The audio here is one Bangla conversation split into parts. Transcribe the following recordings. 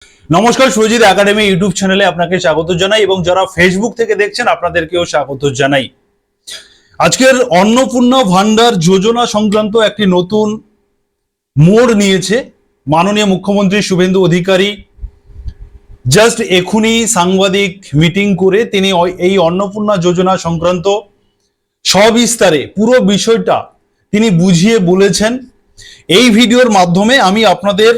নমস্কার, সুরজিৎ একাডেমি ইউটিউব চ্যানেলে আপনাকে স্বাগত জানাই এবং যারা ফেসবুক থেকে দেখছেন আপনাদেরকেও স্বাগত জানাই। আজকের অন্নপূর্ণা ভান্ডার যোজনা সংক্রান্ত একটি নতুন মোড় নিয়েছে মাননীয় মুখ্যমন্ত্রী শুভেন্দু অধিকারী। জাস্ট এখুনি সাংবাদিক মিটিং করে তিনি এই অন্নপূর্ণা যোজনা সংক্রান্ত সবিস্তারে পুরো বিষয়টা তিনি বুঝিয়ে বলেছেন। এই ভিডিওর মাধ্যমে আমি আপনাদের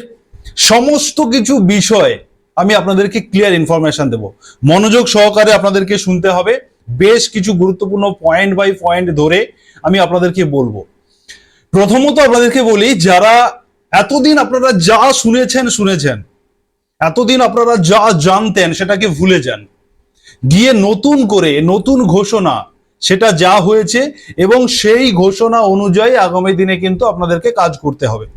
সমস্ত কিছু বিষয় আমি আপনাদেরকে ক্লিয়ার ইনফরমেশন দেব। মনোযোগ সহকারে আপনাদেরকে শুনতে হবে। বেশ কিছু গুরুত্বপূর্ণ পয়েন্ট বাই পয়েন্ট ধরে আমি আপনাদেরকে বলবো। প্রথমত আপনাদেরকে বলি, যারা এতদিন আপনারা যা শুনেছেন, এতদিন আপনারা যা জানতেন সেটাকে ভুলে যান, গিয়ে নতুন করে নতুন ঘোষণা সেটা যা হয়েছে এবং সেই ঘোষণা অনুযায়ী আগামী দিনে কিন্তু আপনাদেরকে কাজ করতে হবে।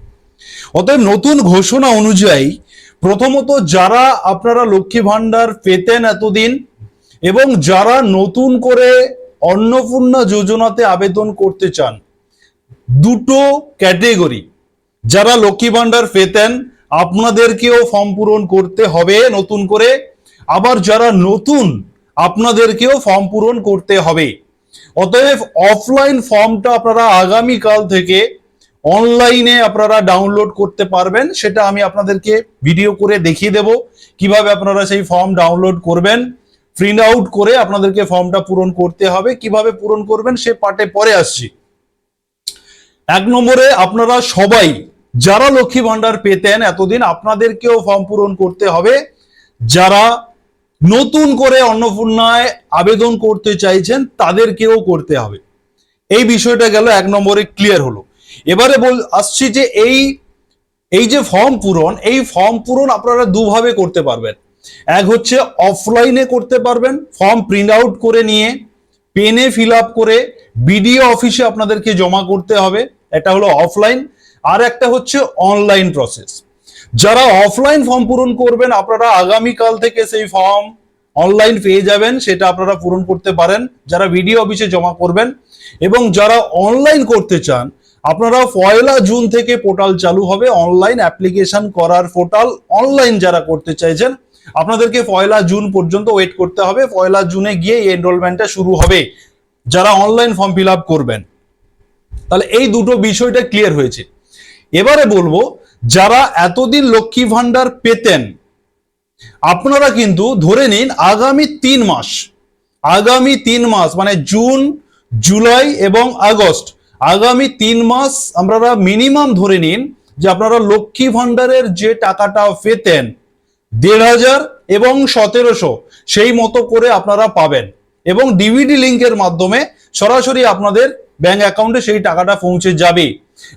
অতএব নতুন ঘোষণা অনুযায়ী প্রথমত যারা আপনারা লক্ষ্মী ভান্ডার পেতেন এতদিন এবং যারা নতুন করে অন্নপূর্ণা যোজনাতে আবেদন করতে চান, দুটো ক্যাটেগরি। যারা লক্ষ্মী ভান্ডার পেতেন আপনাদেরকেও ফর্ম পূরণ করতে হবে নতুন করে, আবার যারা নতুন আপনাদেরকেও ফর্ম পূরণ করতে হবে। অতএব অফলাইন ফর্মটা আপনারা আগামীকাল থেকে অনলাইনে আপনারা ডাউনলোড করতে পারবেন। সেটা আমি আপনাদেরকে ভিডিও করে দেখিয়ে দেব কিভাবে আপনারা সেই ফর্ম ডাউনলোড করবেন। প্রিন্ট আউট করে আপনাদেরকে ফর্মটা পূরণ করতে হবে। কিভাবে পূরণ করবেন সে পার্টে পরে আসছি। এক নম্বরে, আপনারা সবাই যারা লক্ষ্মী ভান্ডার পেতেন এতদিন আপনাদেরকেও ফর্ম পূরণ করতে হবে। যারা নতুন করে অন্নপূর্ণায় আবেদন করতে চাইছেন তাদেরকেও করতে হবে। এই বিষয়টা গেল, এক নম্বরে ক্লিয়ার হলো। এবারে আসছি যে এই যে ফর্ম পূরণ, এই ফর্ম পূরণ আপনারা দুভাবে করতে পারবেন। এক হচ্ছে অফলাইনে করতে পারবেন, ফর্ম প্রিন্ট আউট করে নিয়ে পেনে ফিল আপ করে বিডিও অফিসে আপনাদেরকে জমা করতে হবে, এটা হলো অফলাইন। আর একটা হচ্ছে অনলাইন প্রসেস। যারা অফলাইন ফর্ম পূরণ করবেন আপনারা আগামীকাল থেকে সেই ফর্ম অনলাইন পেয়ে যাবেন, সেটা আপনারা পূরণ করতে পারেন যারা বিডিও অফিসে জমা করবেন। এবং যারা অনলাইন করতে চান আপনারা 1 জুন থেকে পোর্টাল চালু হবে, অনলাইন অ্যাপ্লিকেশন করার পোর্টাল। অনলাইন যারা করতে চাইছেন আপনাদেরকে 1 জুন পর্যন্ত ওয়েট করতে হবে। 1 জুনে গিয়ে এনরোলমেন্টটা শুরু হবে যারা অনলাইন ফর্ম ফিল আপ করবেন। তাহলে এই দুটো বিষয়টা ক্লিয়ার হয়েছে। এবারে বলবো, যারা এতদিন লক্ষ্মী ভান্ডার পেতেন আপনারা কিন্তু ধরে নিন আগামী 3 মাস মানে জুন, জুলাই এবং আগস্ট, আগামী 3 মাস আপনারা মিনিমাম ধরে নিন যে আপনারা লক্ষ্মী ভান্ডারের যে টাকাটা পেতেন 1,500 এবং 1,700 সেই মতো করে আপনারা পাবেন এবং ডিবিটি লিঙ্কের মাধ্যমে সরাসরি আপনাদের ব্যাংক অ্যাকাউন্টে সেই টাকাটা পৌঁছে যাবে।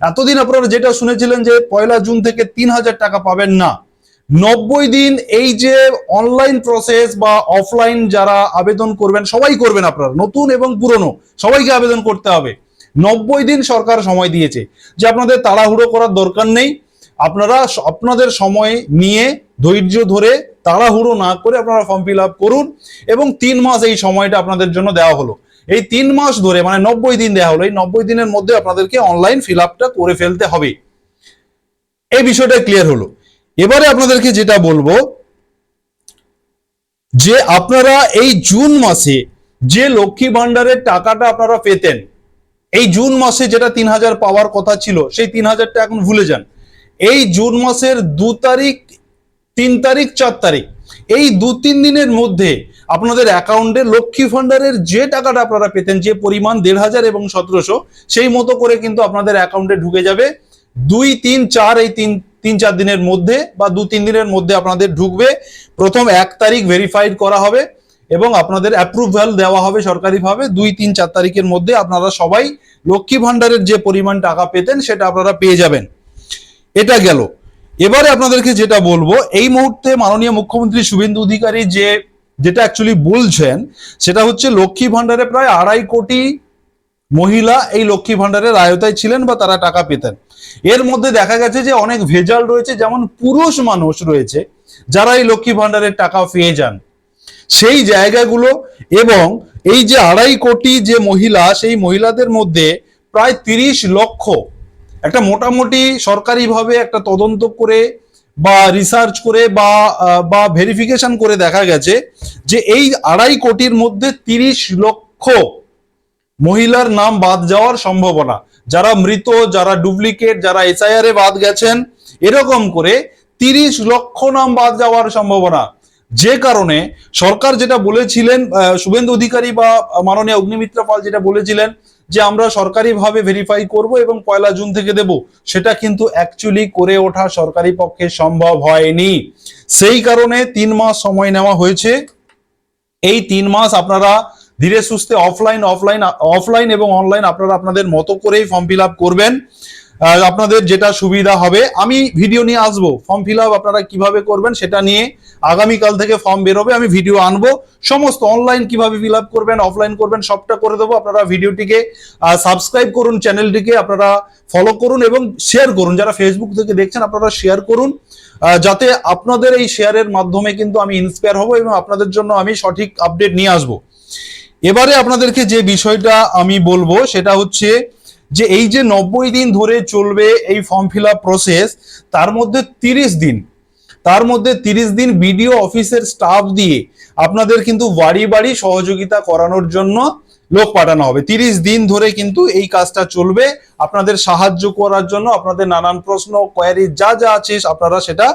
এতদিন আপনারা যেটা শুনেছিলেন যে 1 জুন থেকে 3,000 টাকা পাবেন না, 90 দিন এই যে অনলাইন প্রসেস বা অফলাইন যারা আবেদন করবেন সবাই করবেন, আপনারা নতুন এবং পুরনো সবাইকে আবেদন করতে হবে। 90 দিন সরকার সময় দিয়েছে, যে আপনাদের তাড়াহুড়ো করার দরকার নেই। আপনারা আপনাদের সময় নিয়ে ধৈর্য ধরে তাড়াহুড়ো না করে আপনারা ফর্ম ফিল আপ করুন এবং 3 মাস এই সময়টা আপনাদের জন্য দেওয়া হলো। এই 3 মাস ধরে মানে 90 দিন দেওয়া হলো, এই 90 দিনের মধ্যে আপনাদেরকে অনলাইন ফিল আপটা করে ফেলতে হবে। এই বিষয়টা ক্লিয়ার হলো। এবারে আপনাদেরকে যেটা বলবো যে আপনারা এই জুন মাসে যে লক্ষ্মী ভান্ডারের টাকাটা আপনারা পেতেন, এই জুন মাসে যেটা 3,000 পাওয়ার কথা ছিল সেই 3,000টা এখন ভুলে যান। এই জুন মাসের 2 তারিখ, 3 তারিখ, 4 তারিখ এই 2-3 দিনের মধ্যে আপনাদের অ্যাকাউন্টে লক্ষ্মী ভান্ডারের যে টাকাটা আপনারা পেতেন, যে পরিমাণ 1,500 এবং 1,700 সেই মতো করে কিন্তু আপনাদের অ্যাকাউন্টে ঢুকে যাবে। 2, 3, 4 এই 3-4 দিনের মধ্যে বা 2-3 দিনের মধ্যে আপনাদের ঢুকবে। প্রথম 1 তারিখ ভেরিফাইড করা হবে এবং আপনাদের অ্যাপ্রুভাল দেওয়া হবে সরকারিভাবে। 2, 3, 4 তারিখের মধ্যে আপনারা সবাই লক্ষ্মী ভান্ডারের যে পরিমাণ টাকা পেতেন সেটা আপনারা পেয়ে যাবেন। এটা গেল। এবারে আপনাদেরকে যেটা বলবো, এই মুহূর্তে মাননীয় মুখ্যমন্ত্রী শুভেন্দু অধিকারী যেটা অ্যাকচুয়ালি বলছেন সেটা হচ্ছে লক্ষ্মী ভান্ডারে প্রায় 2.5 কোটি মহিলা এই লক্ষ্মী ভান্ডারের আয়তায় ছিলেন বা তারা টাকা পেতেন। এর মধ্যে দেখা গেছে যে অনেক ভেজাল রয়েছে, যেমন পুরুষ মানুষ রয়েছে যারা এই লক্ষ্মী ভান্ডারের টাকা পেয়ে যান সেই জায়গাগুলো। এবং এই যে 2.5 কোটি যে মহিলা, সেই মহিলাদের মধ্যে প্রায় 30 লক্ষ, একটা মোটামুটি সরকারিভাবে একটা তদন্ত করে বা রিসার্চ করে বা ভেরিফিকেশন করে দেখা গেছে যে এই 2.5 কোটির মধ্যে 30 লক্ষ মহিলার নাম বাদ যাওয়ার সম্ভাবনা, যারা মৃত, যারা ডুপ্লিকেট, যারা এসআইআর এ বাদ গেছেন, এরকম করে 30 লক্ষ নাম বাদ যাওয়ার সম্ভাবনা। যে কারণে সরকার যেটা বলেছিলেন, শুভেন্দু অধিকারী বা মাননীয় অগ্নিমিত্রা পাল যেটা বলেছিলেন যে আমরা সরকারিভাবে ভেরিফাই করব এবং 1 জুন থেকে দেব, সেটা কিন্তু অ্যাকচুয়ালি করে ওঠা সরকারি পক্ষে সম্ভব হয়নি। সেই কারণে 3 মাস সময় নেওয়া হয়েছে। এই 3 মাস আপনারা ধীরে সুস্থে অফলাইন এবং অনলাইন আপনারা আপনাদের মতো করেই ফর্ম ফিল আপ করবেন, আপনাদের যেটা সুবিধা হবে। আমি ভিডিও নিয়ে আসবো ফর্ম ফিল আপ আপনারা কিভাবে করবেন সেটা নিয়ে, আগামীকাল থেকে ফর্ম বেরোবে, আমি ভিডিও আনবো, সমস্ত অনলাইন কিভাবে ফিল আপ করবেন, অফলাইন করবেন, সবটা করে দেবো। আপনারা ভিডিওটিকে সাবস্ক্রাইব করুন, চ্যানেলটিকে আপনারা ফলো করুন এবং শেয়ার করুন। যারা ফেসবুক থেকে দেখছেন আপনারা শেয়ার করুন, যাতে আপনাদের এই শেয়ারের মাধ্যমে কিন্তু আমি ইন্সপায়ার হব এবং আপনাদের জন্য আমি সঠিক আপডেট নিয়ে আসবো। এবারে আপনাদেরকে যে বিষয়টা আমি বলবো সেটা হচ্ছে যে এই যে 90 দিন ধরে চলবে এই ফর্ম ফিল আপ প্রসেস, তার মধ্যে 30 দিন বিডিও অফিসের স্টাফ দিয়ে আপনাদের কিন্তু বাড়ি বাড়ি সহযোগিতা করানোর জন্য লোক পাঠানো হবে। 30 দিন ধরে কিন্তু এই কাজটা চলবে, আপনাদের সাহায্য করার জন্য, আপনাদের নানান প্রশ্ন কোয়ারি যা যা আছে আপনারা সেটা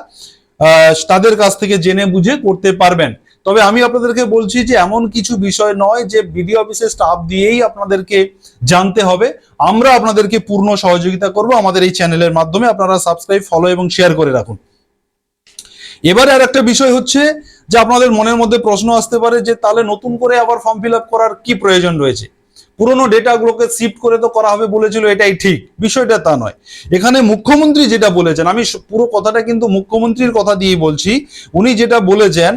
তাদের কাছ থেকে জেনে বুঝে করতে পারবেন। তবে আমি আপনাদেরকে বলছি যে এমন কিছু বিষয় নয় যে বিডিও অফিসের স্টাফ দিয়েই আপনাদেরকে জানতে হবে, আমরা আপনাদেরকে পূর্ণ সহযোগিতা করব আমাদের এই চ্যানেলের মাধ্যমে। আপনারা সাবস্ক্রাইব, ফলো এবং শেয়ার করে রাখুন। এবারে আর একটা বিষয় হচ্ছে যে আপনাদের মনের মধ্যে প্রশ্ন আসতে পারে যে তাহলে নতুন করে আবার ফর্ম ফিল আপ করার কি প্রয়োজন রয়েছে, পুরোনো ডেটাগুলোকে শিফট করে তো করা হবে বলেছিল, এটাই ঠিক, বিষয়টা তা নয়। এখানে মুখ্যমন্ত্রী যেটা বলেছেন, আমি পুরো কথাটা কিন্তু মুখ্যমন্ত্রীর কথা দিয়েই বলছি, উনি যেটা বলেছেন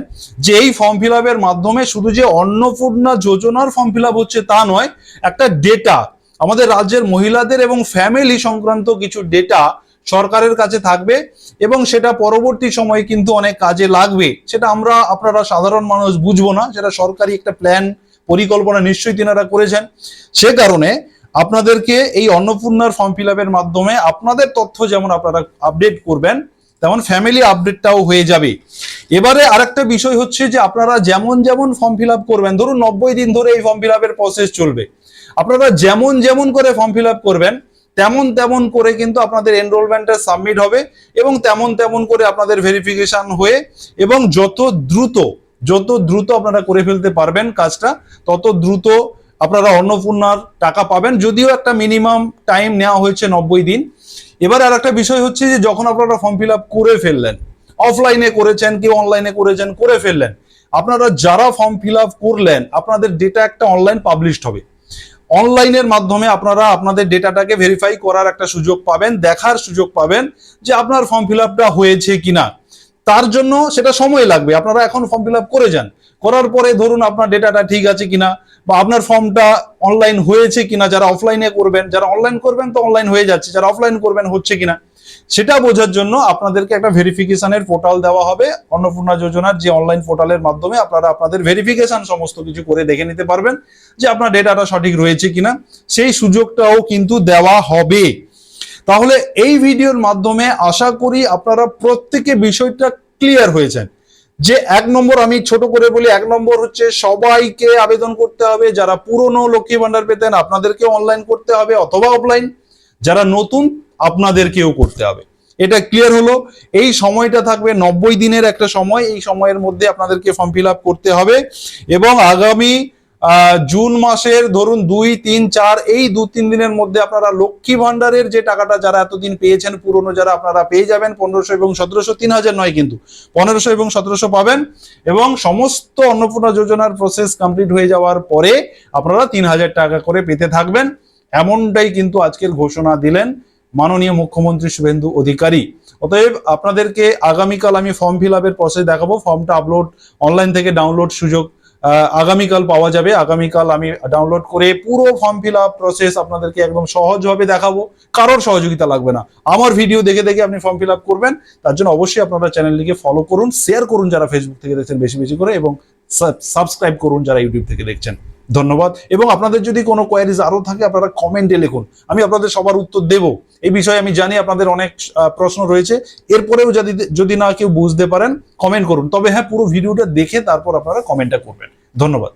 যে এই ফর্ম ফিল আপের মাধ্যমে শুধু যে অন্নপূর্ণা যোজনার ফর্ম ফিল আপ হচ্ছে তা নয়, একটা ডেটা আমাদের রাজ্যের মহিলাদের এবং ফ্যামিলি সংক্রান্ত কিছু ডেটা সরকারের কাছে থাকবে এবং সেটা পরবর্তী সময়ে কিন্তু অনেক কাজে লাগবে। সেটা আপনারা সাধারণ মানুষ বুঝবো না, সেটা সরকারি একটা প্ল্যান পরিকল্পনা নিশ্চয়ই তিনারা করেছেন। সে কারণে আপনাদেরকে এই অন্নপূর্ণার ফর্ম ফিল আপের মাধ্যমে আপনাদের তথ্য যেমন আপনারা আপডেট করবেন, তেমন ফ্যামিলি আপডেটটাও হয়ে যাবে। এবারে আরেকটা বিষয় হচ্ছে যে আপনারা যেমন যেমন ফর্ম ফিল আপ করবেন, ধরুন 90 দিন ধরে এই ফর্ম ফিল আপের প্রসেস চলবে, আপনারা যেমন যেমন করে ফর্ম ফিল আপ করবেন তেমন তেমন করে কিন্তু আপনাদের এনরোলমেন্টটা সাবমিট হবে এবং তেমন তেমন করে আপনাদের ভেরিফিকেশন হয়ে এবং যত দ্রুত আপনারা করে ফেলতে পারবেন কাজটা, তত দ্রুত আপনারা অন্নপূর্ণার টাকা পাবেন, যদিও একটা মিনিমাম টাইম নেওয়া হয়েছে 90 দিন। এবার আর একটা বিষয় হচ্ছে যে যখন আপনারা ফর্ম ফিল আপ করে ফেললেন, অফলাইনে করেছেন কি অনলাইনে করেছেন, করে ফেললেন, আপনারা যারা ফর্ম ফিল আপ করলেন আপনাদের ডেটা একটা অনলাইন পাবলিশড হবে। অনলাইনের মাধ্যমে আপনারা আপনাদের ডেটাটাকে ভেরিফাই করার একটা সুযোগ পাবেন, দেখার সুযোগ পাবেন যে আপনার ফর্ম ফিল আপটা হয়েছে কিনা। তার জন্য সেটা সময় লাগবে, আপনারা এখন ফর্ম ফিল আপ করে যান, করার পরে ধরুন আপনার ডেটাটা ঠিক আছে কিনা বা আপনার ফর্মটা অনলাইন হয়েছে কিনা, যারা অফলাইনে করবেন, যারা অনলাইন করবেন তো অনলাইন হয়ে যাচ্ছে, যারা অফলাইন করবেন হচ্ছে কিনা সেটা বোঝার জন্য আপনাদেরকে একটা ভেরিফিকেশনের পোর্টাল দেওয়া হবে। অন্নপূর্ণা যোজনার যে অনলাইন পোর্টালের মাধ্যমে আপনারা আপনাদের ভেরিফিকেশন সমস্ত কিছু করে দেখে নিতে পারবেন যে আপনার ডেটাটা সঠিক রয়েছে কিনা, সেই সুযোগটাও কিন্তু দেওয়া হবে। তাহলে এই ভিডিওর মাধ্যমে আশা করি আপনারা প্রত্যেকে বিষয়টা ক্লিয়ার হয়েছেন যে 1 নম্বর, আমি ছোট করে বলি, 1 নম্বর হচ্ছে সবাইকে আবেদন করতে হবে, যারা পুরনো লক্ষ্মী ভান্ডার পেতেন আপনাদেরকে অনলাইন করতে হবে অথবা অফলাইন, যারা নতুন আপনাদেরকেও করতে হবে। এটা ক্লিয়ার হলো। এই সময়টা থাকবে 90 দিনের একটা সময়, এই সময়ের মধ্যে আপনাদেরকে ফর্ম ফিল আপ করতে হবে এবং আগামী জুন মাসের ধরুন 2, 3, 4 এই 2-3 দিনের মধ্যে আপনারা লক্ষ্মী ভান্ডারের যে টাকাটা যারা এতদিন পেয়েছেন পুরনো যারা, আপনারা পেয়ে যাবেন 1500 এবং 1700, 3000 নয় কিন্তু 1500 এবং 1700 পাবেন এবং সমস্ত অন্নপূর্ণা যোজনার প্রসেস কমপ্লিট হয়ে যাওয়ার পরে আপনারা 3000 টাকা করে পেতে থাকবেন। এমনটাই কিন্তু আজকের ঘোষণা দিলেন মাননীয় মুখ্যমন্ত্রী শুভেন্দু অধিকারী। অতএব আপনাদেরকে আগামীকাল আমি ফর্ম ফিল আপের প্রসেস দেখাবো, ফর্মটা আপলোড অনলাইন থেকে ডাউনলোড সুযোগ আগামীকাল পাওয়া যাবে। আগামীকাল আমি ডাউনলোড করে পুরো ফর্ম ফিল আপ প্রসেস আপনাদেরকে একদম সহজভাবে দেখাবো, কারোর সহযোগিতা লাগবে না, আমার ভিডিও দেখে দেখে আপনি ফর্ম ফিল আপ করবেন। তার জন্য অবশ্যই আপনারা চ্যানেলটিকে ফলো করুন, শেয়ার করুন যারা ফেসবুক থেকে দেখছেন বেশি বেশি করে এবং সাবস্ক্রাইব করুন যারা ইউটিউব থেকে দেখছেন। ধন্যবাদ। এবং আপনাদের যদি কোনো কোয়ারিজ আরো থাকে আপনারা কমেন্টে লিখুন, আমি আপনাদের সবার উত্তর দেব। এই বিষয়ে আমি জানি আপনাদের অনেক প্রশ্ন রয়েছে, এরপরেও যদি যদি না কেউ বুঝতে পারেন কমেন্ট করুন, তবে হ্যাঁ পুরো ভিডিওটা দেখে তারপর আপনারা কমেন্টটা করবেন। ধন্যবাদ।